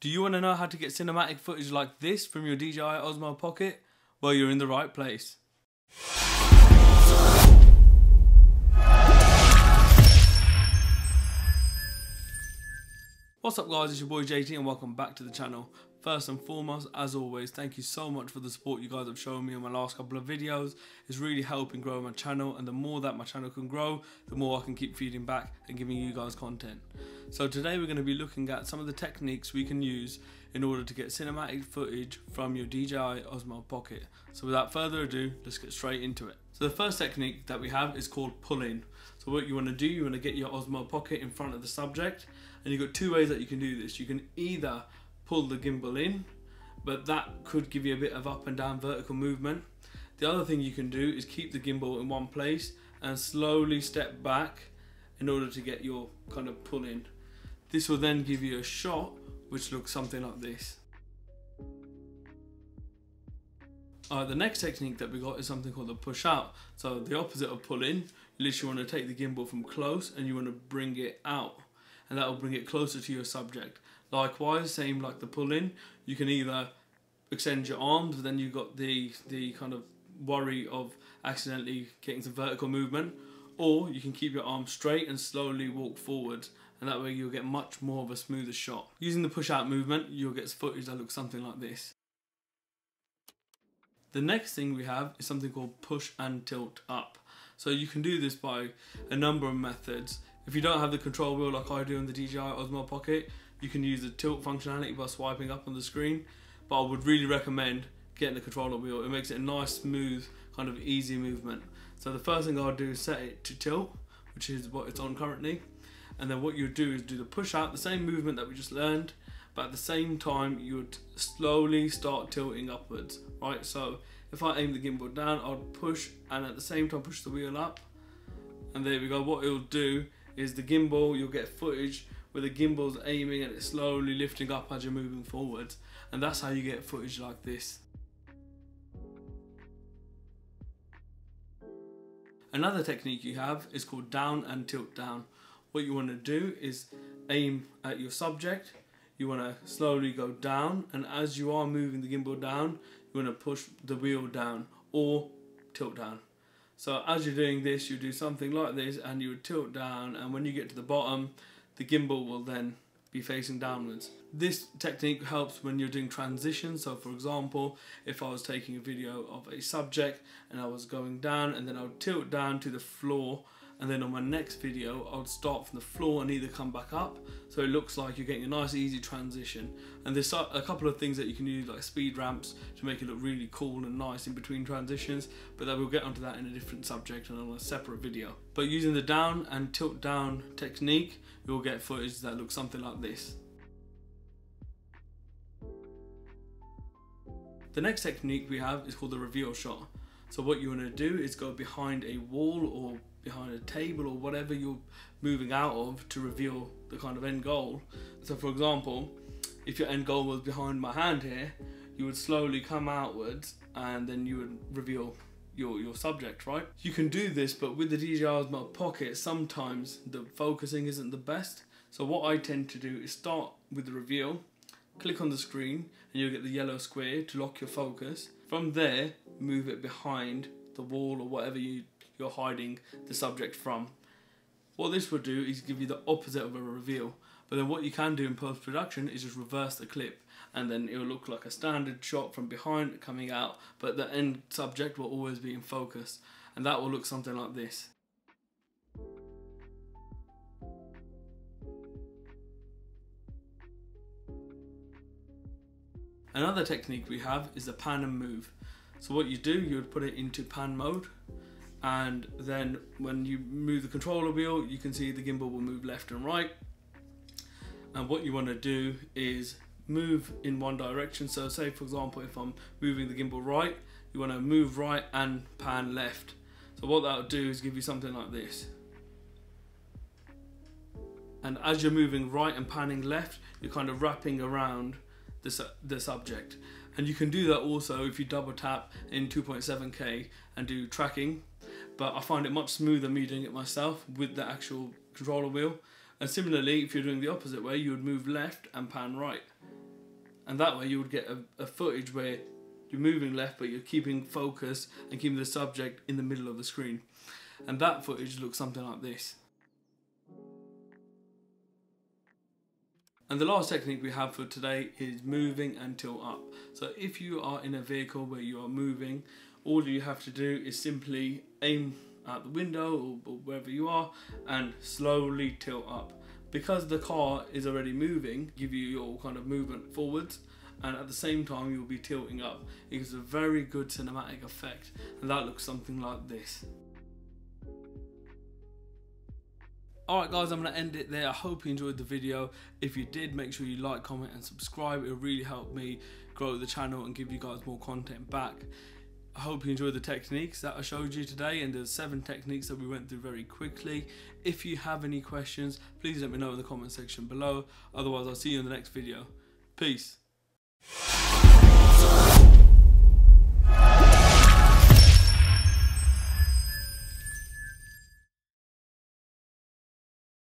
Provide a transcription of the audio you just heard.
Do you want to know how to get cinematic footage like this from your DJI Osmo Pocket? Well, you're in the right place. What's up guys, it's your boy JT and welcome back to the channel. First and foremost, as always, thank you so much for the support you guys have shown me on my last couple of videos. It's really helping grow my channel, and the more that my channel can grow, the more I can keep feeding back and giving you guys content. So today we're going to be looking at some of the techniques we can use in order to get cinematic footage from your DJI Osmo Pocket. So without further ado, let's get straight into it. So the first technique that we have is called pull-in. So what you want to do, you want to get your Osmo Pocket in front of the subject, and you've got two ways that you can do this. You can either pull the gimbal in, but that could give you a bit of up and down vertical movement. The other thing you can do is keep the gimbal in one place and slowly step back in order to get your kind of pull in. This will then give you a shot which looks something like this. The next technique that we got is something called the push out. So the opposite of pull in, you literally want to take the gimbal from close and you want to bring it out, and that will bring it closer to your subject. Likewise, same like the pull in, you can either extend your arms, but then you've got the kind of worry of accidentally getting some vertical movement, or you can keep your arms straight and slowly walk forward, and that way you'll get much more of a smoother shot. Using the push out movement, you'll get footage that looks something like this. The next thing we have is something called push and tilt up. So you can do this by a number of methods. If you don't have the control wheel like I do in the DJI Osmo Pocket, you can use the tilt functionality by swiping up on the screen, but I would really recommend getting the controller wheel. It makes it a nice, smooth, kind of easy movement. So the first thing I'll do is set it to tilt, which is what it's on currently, and then what you do is do the push out, the same movement that we just learned, but at the same time you would slowly start tilting upwards, right? So if I aim the gimbal down, I'll push and at the same time push the wheel up, and there we go. What it'll do is the gimbal, you'll get footage where the gimbal's aiming and it's slowly lifting up as you're moving forwards, and that's how you get footage like this. Another technique you have is called down and tilt down. What you want to do is aim at your subject, you want to slowly go down, and as you are moving the gimbal down, you want to push the wheel down or tilt down. So as you're doing this, you do something like this and you would tilt down, and when you get to the bottom, the gimbal will then be facing downwards. This technique helps when you're doing transitions. So for example, if I was taking a video of a subject and I was going down, and then I would tilt down to the floor, and then on my next video I would start from the floor and either come back up, so it looks like you're getting a nice easy transition. And there's a couple of things that you can use, like speed ramps, to make it look really cool and nice in between transitions, but then we'll get onto that in a different subject and on a separate video. But using the down and tilt down technique, you'll get footage that looks something like this. The next technique we have is called the reveal shot. So what you want to do is go behind a wall or behind a table or whatever you're moving out of to reveal the kind of end goal. So for example, if your end goal was behind my hand here, you would slowly come outwards and then you would reveal your subject, right? You can do this, but with the DJI Osmo Pocket, sometimes the focusing isn't the best. So what I tend to do is start with the reveal, click on the screen, and you'll get the yellow square to lock your focus. From there, move it behind the wall or whatever you're hiding the subject from. What this will do is give you the opposite of a reveal, but then what you can do in post-production is just reverse the clip, and then it will look like a standard shot from behind coming out, but the end subject will always be in focus, and that will look something like this. Another technique we have is the pan and move. So what you do, you would put it into pan mode, and then when you move the controller wheel, you can see the gimbal will move left and right. And what you want to do is move in one direction. So say for example, if I'm moving the gimbal right, you want to move right and pan left. So what that will do is give you something like this. And as you're moving right and panning left, you're kind of wrapping around the subject. And you can do that also if you double tap in 2.7K and do tracking, but I find it much smoother me doing it myself with the actual controller wheel. And similarly, if you're doing the opposite way, you would move left and pan right. And that way you would get a footage where you're moving left but you're keeping focus and keeping the subject in the middle of the screen. And that footage looks something like this. And the last technique we have for today is moving and tilt up. So if you are in a vehicle where you are moving, all you have to do is simply aim out the window or wherever you are and slowly tilt up. Because the car is already moving, give you your kind of movement forwards, and at the same time you'll be tilting up. It gives a very good cinematic effect, and that looks something like this. Alright guys, I'm going to end it there. I hope you enjoyed the video. If you did, make sure you like, comment and subscribe. It will really help me grow the channel and give you guys more content back. I hope you enjoyed the techniques that I showed you today, and there's 7 techniques that we went through very quickly. If you have any questions, please let me know in the comment section below. Otherwise, I'll see you in the next video. Peace.